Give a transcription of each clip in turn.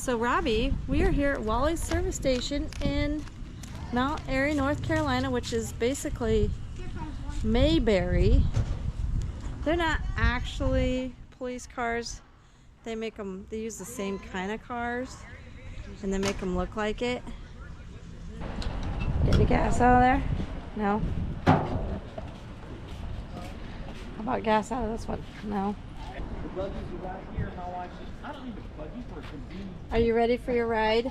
So Robbie, we are here at Wally's service station in Mount Airy, North Carolina, which is basically Mayberry. They're not actually police cars. They make them, they use the same kind of cars and they make them look like it. Get the gas out of there? No. How about gas out of this one? No. Are you ready for your ride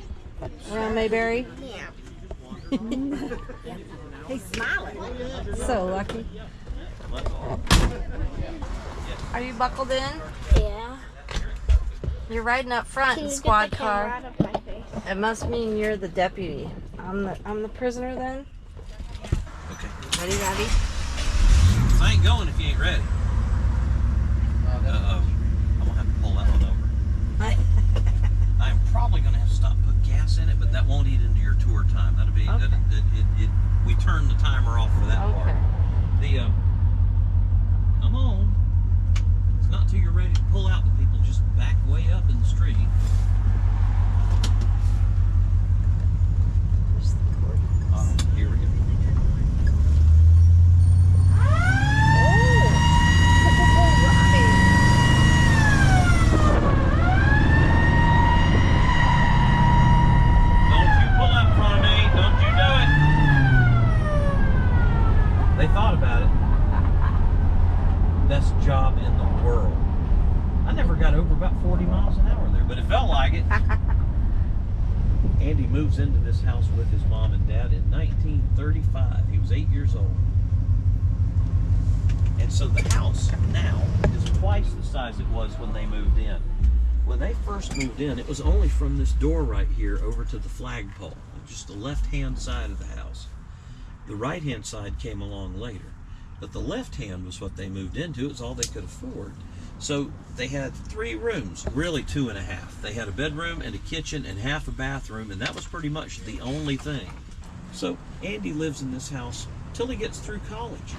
around Mayberry? Yeah. He's smiling. So lucky. Are you buckled in? Yeah. You're riding up front in squad car. It must mean you're the deputy. I'm the prisoner then. Okay. Ready, Robbie? I ain't going if you ain't ready. Uh-oh. I'm gonna have to pull that one over. I'm probably gonna have to stop and put gas in it, but that won't eat into your tour time. That'll be Okay. we turn the timer off for that part. The come on. It's not till you're ready to pull out that people just back way up in the street. Here we go. They thought about it. Best job in the world. I never got over about 40 miles an hour there, but it felt like it. Andy moves into this house with his mom and dad in 1935. He was 8 years old. And so the house now is twice the size it was when they moved in. When they first moved in, it was only from this door right here over to the flagpole, just the left-hand side of the house. The right-hand side came along later, but the left hand was what they moved into. It was all they could afford. So they had 3 rooms, really 2 and a half. They had a bedroom and a kitchen and half a bathroom, and that was pretty much the only thing. So Andy lives in this house till he gets through college.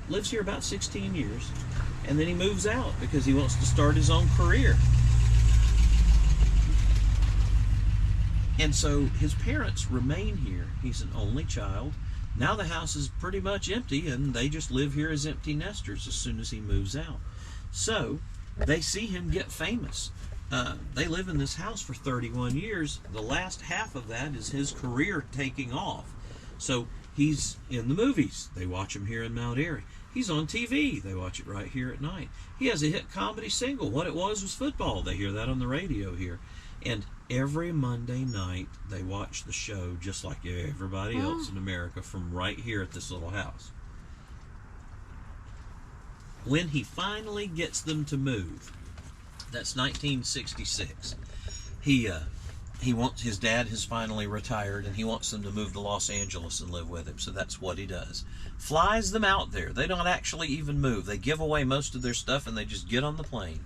Lives here about 16 years, and then he moves out because he wants to start his own career. And so his parents remain here. He's an only child. Now the house is pretty much empty, and they just live here as empty nesters as soon as he moves out. So they see him get famous. They live in this house for 31 years. The last half of that is his career taking off. So he's in the movies. They watch him here in Mount Airy. He's on TV. They watch it right here at night. He has a hit comedy single. What It Was football. They hear that on the radio here. And every Monday night, they watch the show just like everybody else in America from right here at this little house. When he finally gets them to move, that's 1966, he wants, his dad has finally retired, and he wants them to move to Los Angeles and live with him, so that's what he does. Flies them out there. They don't actually even move. They give away most of their stuff, and they just get on the plane.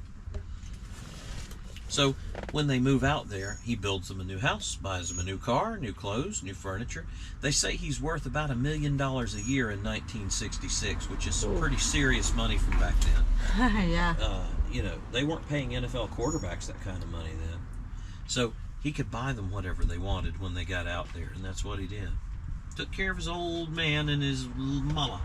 So when they move out there, he builds them a new house, buys them a new car, new clothes, new furniture. They say he's worth about $1 million a year in 1966, which is some pretty serious money from back then. Yeah. You know, they weren't paying NFL quarterbacks that kind of money then. So he could buy them whatever they wanted when they got out there, and that's what he did. Took care of his old man and his mama.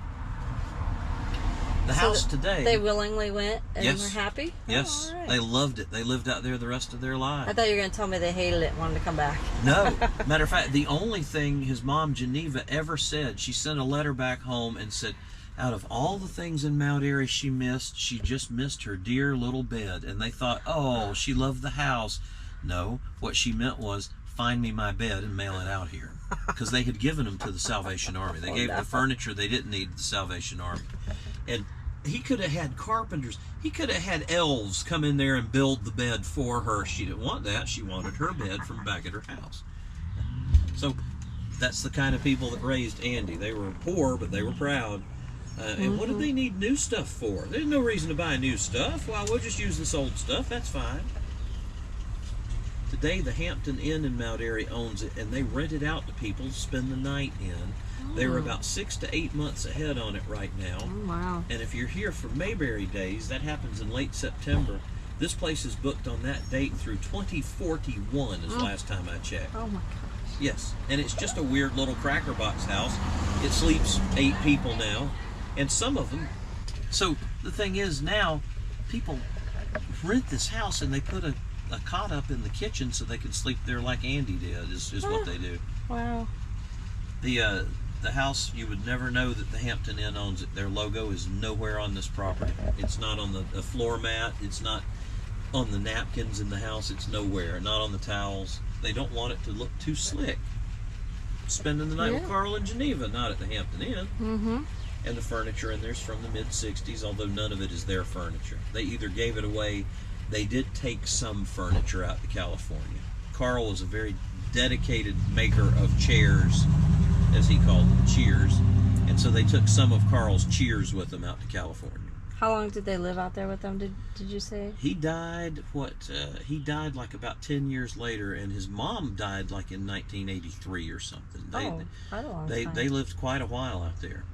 The house today. They willingly went and Yes. were happy? Yes, Oh, all right. they loved it. They lived out there the rest of their lives. I thought you were going to tell me they hated it and wanted to come back. No. Matter of fact, the only thing his mom, Geneva, ever said, she sent a letter back home and said, out of all the things in Mount Airy she missed, she just missed her dear little bed. And they thought, oh, she loved the house. No, what she meant was, find me my bed and mail it out here. Because they had given them to the Salvation Army. They gave the furniture they didn't need to the Salvation Army. And he could have had carpenters. He could have had elves come in there and build the bed for her. She didn't want that. She wanted her bed from back at her house. So that's the kind of people that raised Andy. They were poor, but they were proud. And what did they need new stuff for? There's no reason to buy new stuff. Well, we'll just use this old stuff. That's fine. Today, the Hampton Inn in Mount Airy owns it, and they rent it out to people to spend the night in. They were about 6 to 8 months ahead on it right now. Oh, wow. And if you're here for Mayberry days, that happens in late September. This place is booked on that date through 2041 is the last time I checked. Oh my gosh. Yes, and it's just a weird little cracker box house. It sleeps 8 people now, and some of them. So the thing is, now people rent this house and they put a cot up in the kitchen so they can sleep there like Andy did. Is what they do. Wow. The house, you would never know that the Hampton Inn owns it. Their logo is nowhere on this property. It's not on the floor mat. It's not on the napkins in the house. It's nowhere. Not on the towels. They don't want it to look too slick. Spending the night with Carl in Geneva, not at the Hampton Inn. Mm-hmm. And the furniture in there's from the mid-60s, although none of it is their furniture. They either gave it away. They did take some furniture out to California. Carl was a very dedicated maker of chairs, as he called them, cheers. And so they took some of Carl's cheers with them out to California. How long did they live out there with them, did you say? He died, he died like about 10 years later, and his mom died like in 1983 or something. Quite a long time. They lived quite a while out there.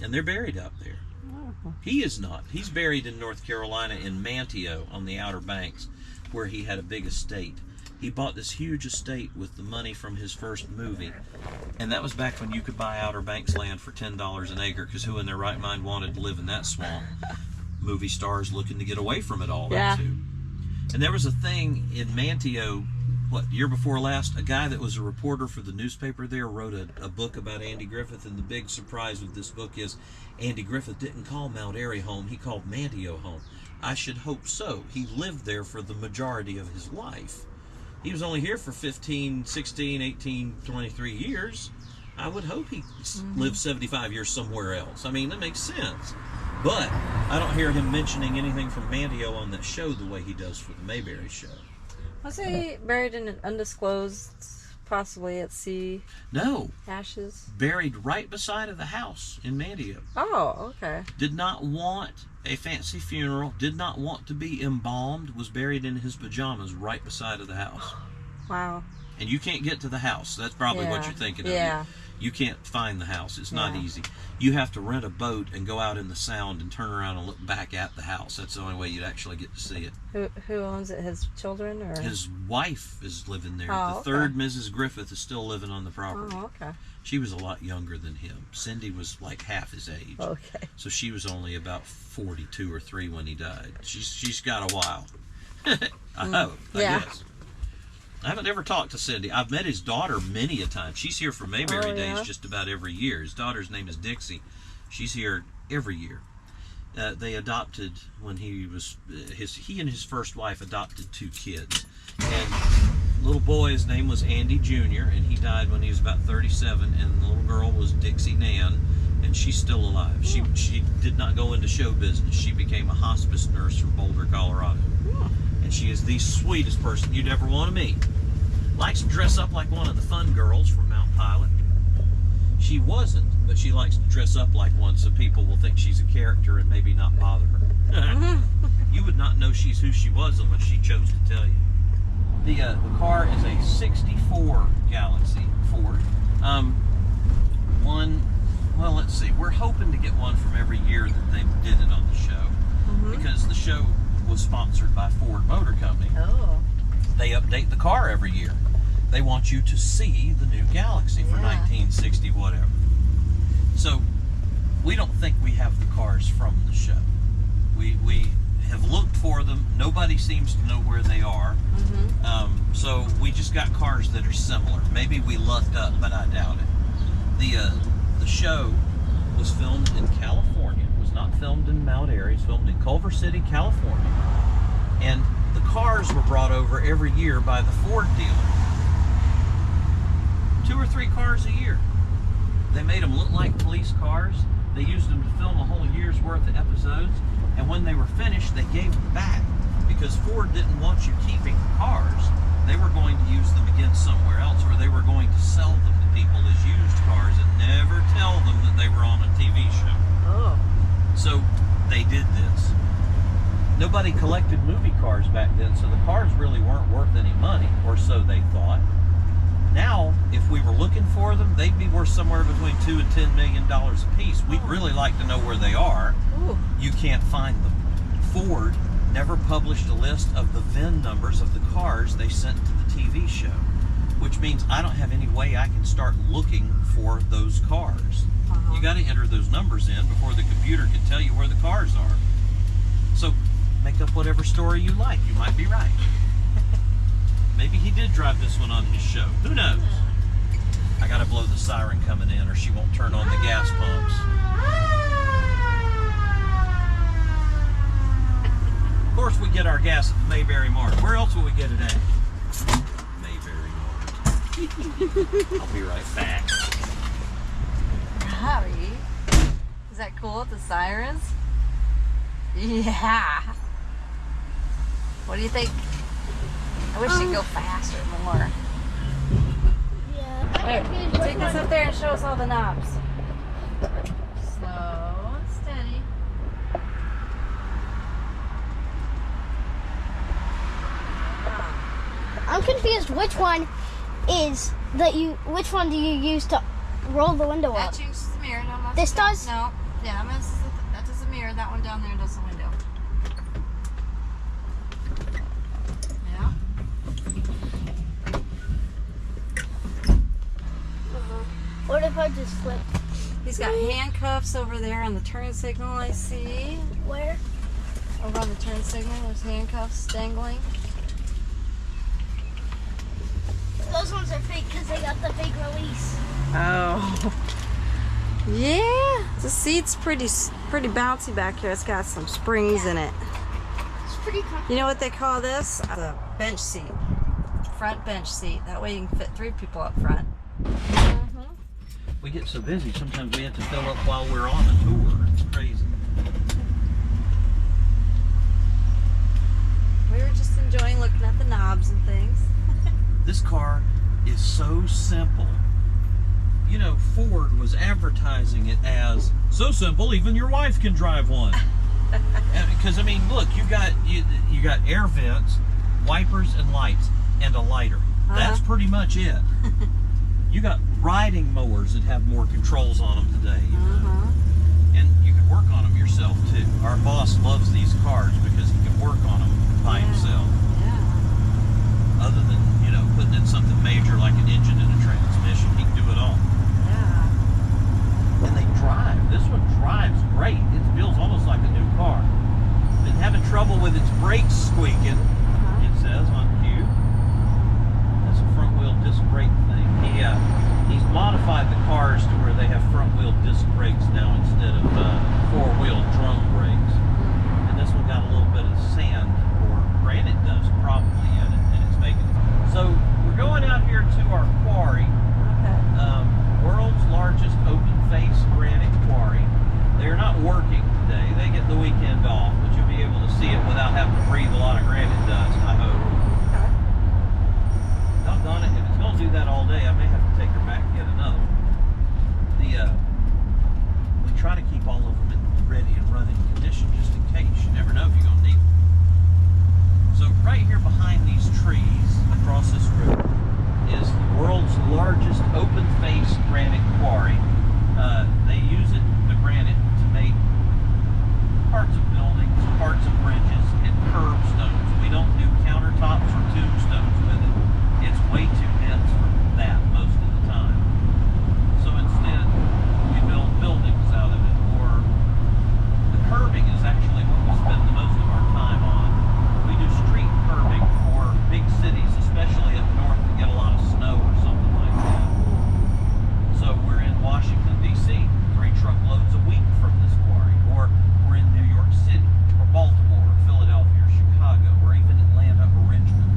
And they're buried out there. Oh. He is not. He's buried in North Carolina in Manteo on the Outer Banks, where he had a big estate. He bought this huge estate with the money from his first movie. And that was back when you could buy Outer Banks land for $10 an acre, because who in their right mind wanted to live in that swamp? Movie stars looking to get away from it all, that too. And there was a thing in Manteo, year before last, a guy that was a reporter for the newspaper there wrote a book about Andy Griffith, and the big surprise with this book is Andy Griffith didn't call Mount Airy home, he called Manteo home. I should hope so. He lived there for the majority of his life. He was only here for 15, 16, 18, 23 years. I would hope he lived 75 years somewhere else. I mean, that makes sense. But I don't hear him mentioning anything from Manteo on that show the way he does for the Mayberry show. Was he buried in an undisclosed, possibly at sea? No. Ashes? Buried right beside of the house in Manteo. Oh, okay. Did not want a fancy funeral, did not want to be embalmed, was buried in his pajamas right beside of the house. Wow. And you can't get to the house. That's probably what you're thinking of. Yeah. You can't find the house. It's not easy. You have to rent a boat and go out in the sound and turn around and look back at the house. That's the only way you'd actually get to see it. Who owns it? His children? Or his wife is living there. Oh, the third Mrs. Griffith is still living on the property. Oh, okay. She was a lot younger than him. Cindy was like half his age. Okay. So she was only about 42 or 3 when he died. She's got a while. I hope. I guess. I haven't ever talked to Cindy. I've met his daughter many a time. She's here for Mayberry Days just about every year. His daughter's name is Dixie. She's here every year. They adopted when he was he and his first wife adopted 2 kids. And little boy, his name was Andy Jr., and he died when he was about 37. And the little girl was Dixie Nan, and she's still alive. She did not go into show business. She became a hospice nurse from Boulder, Colorado. And she is the sweetest person you'd ever want to meet. Likes to dress up like one of the fun girls from Mount Pilot. She wasn't, but she likes to dress up like one so people will think she's a character and maybe not bother her. You would not know she's who she was unless she chose to tell you. The car is a 64 Galaxy Ford. Well, let's see. We're hoping to get one from every year that they did it on the show. Because the show was sponsored by Ford Motor Company. Oh. They update the car every year. They want you to see the new Galaxy for 1960 whatever. So we don't think we have the cars from the show. We have looked for them. Nobody seems to know where they are. So we just got cars that are similar. Maybe we lucked up, but I doubt it. The show was filmed in California. It was not filmed in Mount Airy. It was filmed in Culver City, California. And the cars were brought over every year by the Ford dealer. 2 or 3 cars a year. They made them look like police cars. They used them to film a whole year's worth of episodes. And when they were finished, they gave them back. Because Ford didn't want you keeping the cars. They were going to use them again somewhere else, or they were going to sell them to people as used cars and never tell them that they were on a TV show. Oh. So they did this. Nobody collected movie cars back then, so the cars really weren't worth any money, or so they thought. Now, if we were looking for them, they'd be worth somewhere between $2 and $10 million a piece. We'd really like to know where they are. Ooh. You can't find them. Ford never published a list of the VIN numbers of the cars they sent to the TV show, which means I don't have any way I can start looking for those cars. You got to enter those numbers in before the computer can tell you where the cars are. So make up whatever story you like. You might be right. Maybe he did drive this one on his show. Who knows? I got to blow the siren coming in or she won't turn on the gas pumps. Of course we get our gas at the Mayberry Mart. Where else will we get it at? Mayberry Mart. I'll be right back. Robbie, is that cool with the sirens? Yeah. What do you think? I wish you'd go faster more. Yeah. Here, take this up there and show us all the knobs. Slow and steady. I'm confused. Which one do you use to roll the window That up? changes the mirror. No, that's This does? No. Yeah, that does the mirror. That one down there does the window. Yeah. What if I just flip? He's got handcuffs over there on the turn signal, I see. Where? Over on the turn signal, there's handcuffs dangling. Those ones are fake because they got the fake release. Oh. Yeah. The seat's pretty bouncy back here. It's got some springs in it. It's pretty comfortable. You know what they call this? The bench seat. Front bench seat. That way you can fit 3 people up front. We get so busy, sometimes we have to fill up while we're on a tour. It's crazy. We were just enjoying looking at the knobs and things. This car is so simple. You know, Ford was advertising it as so simple, even your wife can drive one. Because I mean, look, you got air vents, wipers, and lights, and a lighter. That's pretty much it. You got riding mowers that have more controls on them today. You know? And you can work on them yourself too. Our boss loves these cars because he can work on them by himself. Yeah. Other than, you know, putting in something major like an engine and a transmission, he can do it all. Yeah. And they drive. This one drives great. It feels almost like a new car. Been having trouble with its brakes squeaking, it says on cue. That's a front wheel disc brake thing. He's modified the cars to where they have front wheel disc brakes now instead of 4-wheel drum brakes. And this one got a little bit of sand or granite dust probably in it, and it's making it. So we're going out here to our quarry. World's largest open face granite quarry. They're not working today. They get the weekend off, but you'll be able to see it without having to breathe a lot of granite dust, I hope. Doggone it, if it's going to do that all day, I may have to take her back and get another one. We try to keep all of them in ready and running condition just in case. You never know if you're going to need them. So right here behind these trees, across this road, is the world's largest open-face granite quarry. They use the granite to make parts of buildings, parts of bridges, and curbstones. We don't do countertops or tombstones with it. It's way too dense for that most of the time. So instead, we build buildings out of it, or the curbing is actually what we spend the most of our time on. We do street curbing for big cities, especially up north that get a lot of snow or something like that. So we're in Washington, D.C., 3 truckloads a week from this quarry, or we're in New York City, or Baltimore, or Philadelphia, or Chicago, or even Atlanta or Richmond.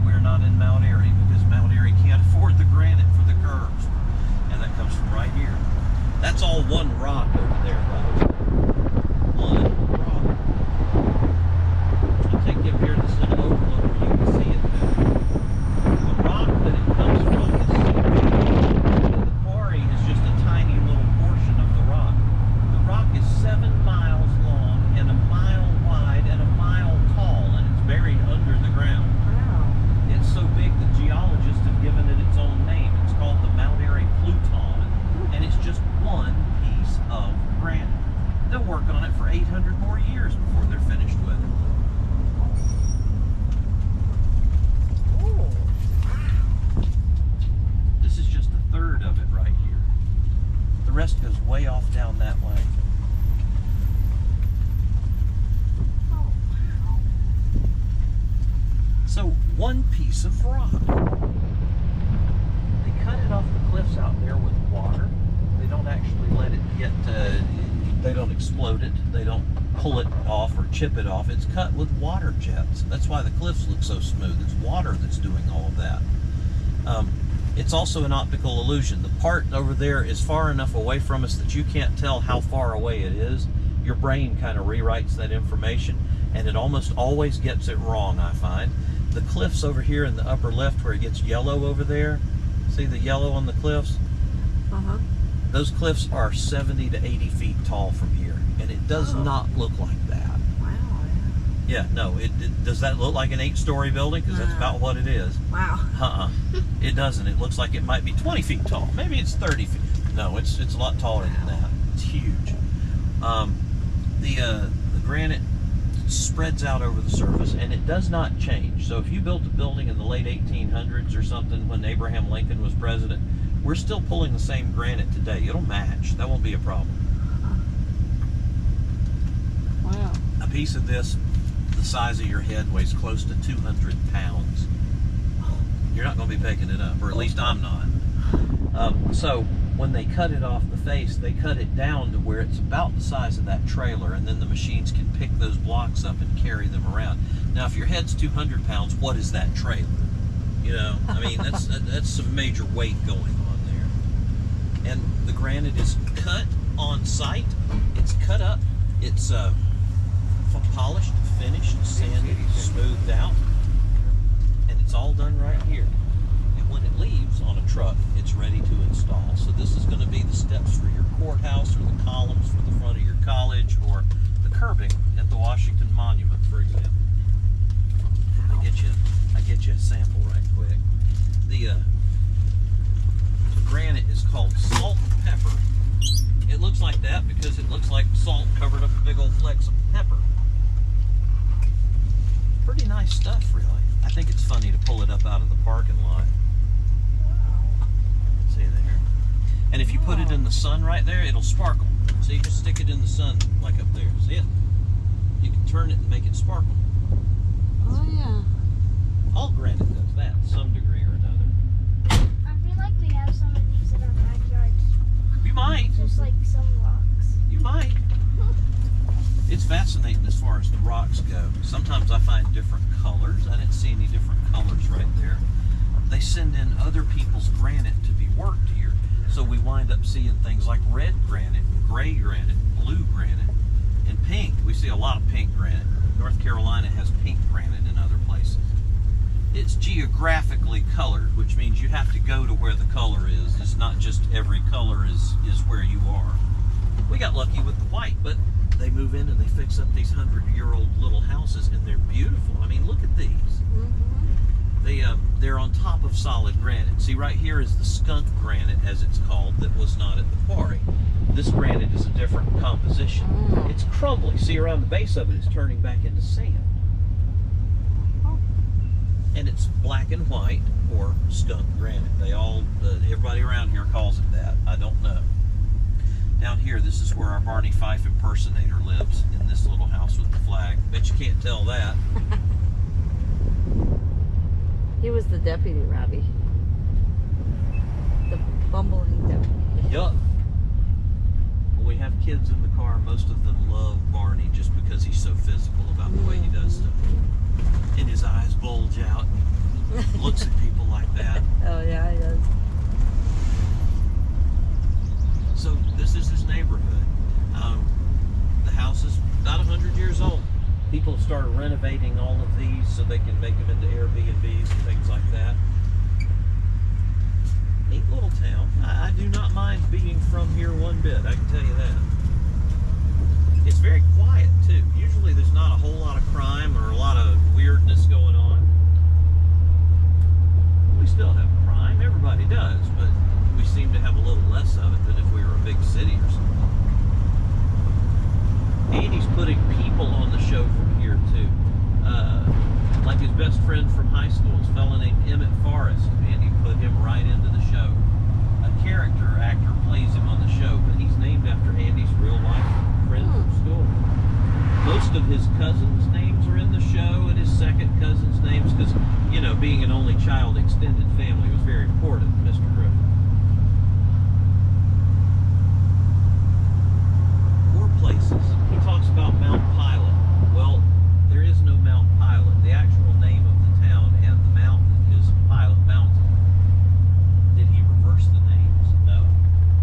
We're not in Mount Airy because Mount Airy can't afford the granite for the curbs, and that comes from right here. That's all one rock over there, by the way. One rock. I'll take you up here to this little overlook where you can see it better. The rock that it comes from is so big that the quarry is just a tiny little portion of the rock. The rock is 7 miles long and a mile wide and a mile tall, and it's buried under the ground. Wow. It's so big that geologists have given it its own name. It's called the Mount Airy Pluton, and it's just one piece of granite. They'll work on it for 800 more years before they're finished with it. way off down that way. Oh, wow. So, one piece of rock. They cut it off the cliffs out there with water. They don't actually let it get, they don't explode it. They don't pull it off or chip it off. It's cut with water jets. That's why the cliffs look so smooth. It's water that's doing all of that. It's also an optical illusion. The part over there is far enough away from us that you can't tell how far away it is. Your brain kind of rewrites that information, and it almost always gets it wrong, I find. The cliffs over here in the upper left where it gets yellow over there, see the yellow on the cliffs? Uh-huh. Those cliffs are 70 to 80 feet tall from here, and it does not look like that. Wow. Yeah, no, does that look like an 8-story building? Because that's about what it is. Wow. It doesn't. It looks like it might be 20 feet tall. Maybe it's 30 feet. No, it's a lot taller than that. It's huge. The granite spreads out over the surface, and it does not change. So if you built a building in the late 1800s or something when Abraham Lincoln was president, we're still pulling the same granite today. It'll match. That won't be a problem. Wow. A piece of this, the size of your head, weighs close to 200 pounds. You're not going to be picking it up, or at least I'm not. So when they cut it off the face, they cut it down to where it's about the size of that trailer, and then the machines can pick those blocks up and carry them around. Now, if your head's 200 pounds, what is that trailer? You know, I mean, that's some major weight going on there. And the granite is cut on site. It's cut up. It's polished, finished, sanded, smoothed out, and it's all done right here. And when it leaves on a truck, it's ready to install. So this is going to be the steps for your courthouse, or the columns for the front of your college, or the curbing at the Washington Monument, for example. I get you a sample right quick. The granite is called salt and pepper. It looks like that because it looks like salt covered up a big old flecks of pepper. Pretty nice stuff, really. I think it's funny to pull it up out of the parking lot. See there? And if you put it in the sun right there, it'll sparkle. So you just stick it in the sun like up there. See it? You can turn it and make it sparkle. Oh, yeah. All granite does that to some degree or another. I feel like we have some of these in our backyard. You might. Just like some rocks. You might. It's fascinating as far as the rocks go. Sometimes I find different colors. I didn't see any different colors right there. They send in other people's granite to be worked here. So we wind up seeing things like red granite, gray granite, blue granite, and pink. We see a lot of pink granite. North Carolina has pink granite in other places. It's geographically colored, which means you have to go to where the color is. It's not just every color is where you are. We got lucky with the white, but they move in and they fix up these 100-year-old little houses, and they're beautiful. I mean, look at these. They're on top of solid granite. See, right here is the skunk granite, as it's called, that was not at the quarry. This granite is a different composition. It's crumbly. See, around the base of it, it's turning back into sand. And it's black and white, or skunk granite. Everybody around here calls it that. I don't know. Down here, this is where our Barney Fife impersonator lives, in this little house with the flag. Bet you can't tell that. He was the deputy, Robbie. The bumbling deputy. Yup. When we have kids in the car, most of them love Barney just because he's so physical about the way he does stuff. And his eyes bulge out. He looks at people like that. Oh, yeah, he does. So this is his neighborhood. The house is about 100 years old. People have started renovating all of these so they can make them into Airbnbs and things like that. Neat little town. I do not mind being from here one bit, I can tell you that. It's very quiet too. Usually there's not a whole lot of crime or a lot of weirdness going on. We still have crime, everybody does, but we seem to have a little less of it than if we were a big city or something. Andy's putting people on the show from here too. Like his best friend from high school, a fellow named Emmett Forrest. Andy put him right into the show. A character actor plays him on the show, but he's named after most of his cousins' names are in the show, and his second cousin's names, because, you know, being an only child, extended family was very important to Mr. Griffith. More places. He talks about Mount Pilot. Well, there is no Mount Pilot. The actual name of the town and the mountain is Pilot Mountain. Did he reverse the names? No.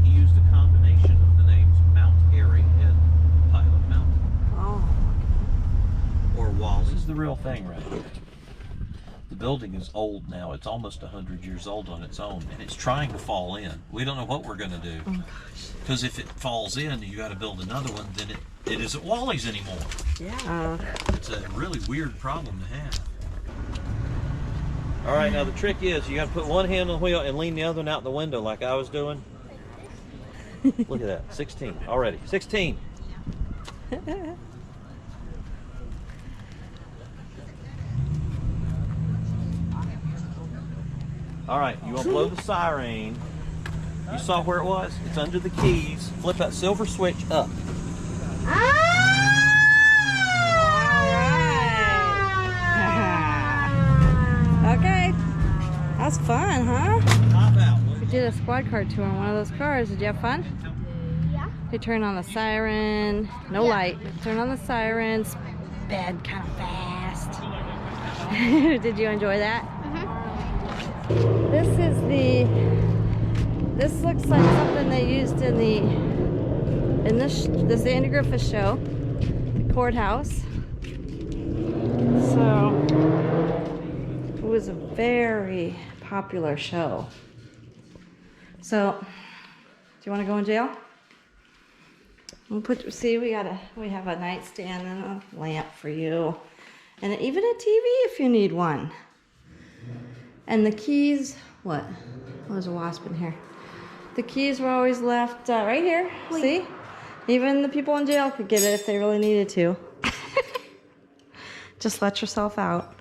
He used a combination of the names Mount Airy and Pilot Mountain. Oh. Or Wally. This is the real thing right here. The building is old now. It's almost 100 years old on its own, and it's trying to fall in. We don't know what we're going to do. Because if it falls in, you got to build another one, then it isn't Wally's anymore. Yeah. It's a really weird problem to have. All right, now the trick is you got to put one hand on the wheel and lean the other one out the window like I was doing. Look at that, 16 already. 16. All right, you want to blow the siren. You saw where it was? It's under the keys. Flip that silver switch up. Okay. That was fun, huh? Hop out. We did a squad car tour on one of those cars. Did you have fun? Yeah. They turn on the siren. No light. Turn on the siren. Sped kind of fast. Did you enjoy that? This is this looks like something they used in this Andy Griffith Show, the Courthouse. So it was a very popular show. So, do you want to go in jail? We'll see, we have a nightstand and a lamp for you, and even a TV if you need one. And the keys, what? Oh, there's a wasp in here. The keys were always left right here. Wait. See? Even the people in jail could get it if they really needed to. Just let yourself out.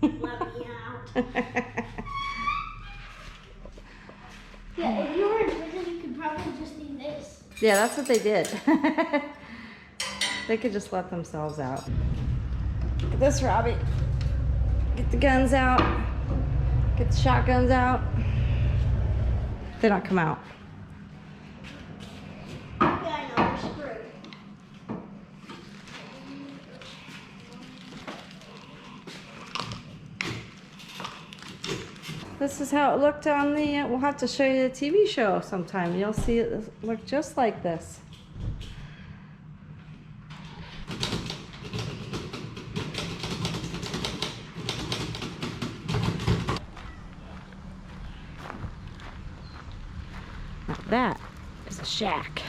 Let me out. Yeah, if you were in prison, you could probably just do this. Yeah, that's what they did. They could just let themselves out. Look at this, Robbie. Get the guns out. Get the shotguns out. They don't come out. Yeah, I know, we're screwed. This is how it looked on the, we'll have to show you the TV show sometime. You'll see it look just like this. Now that is a shack.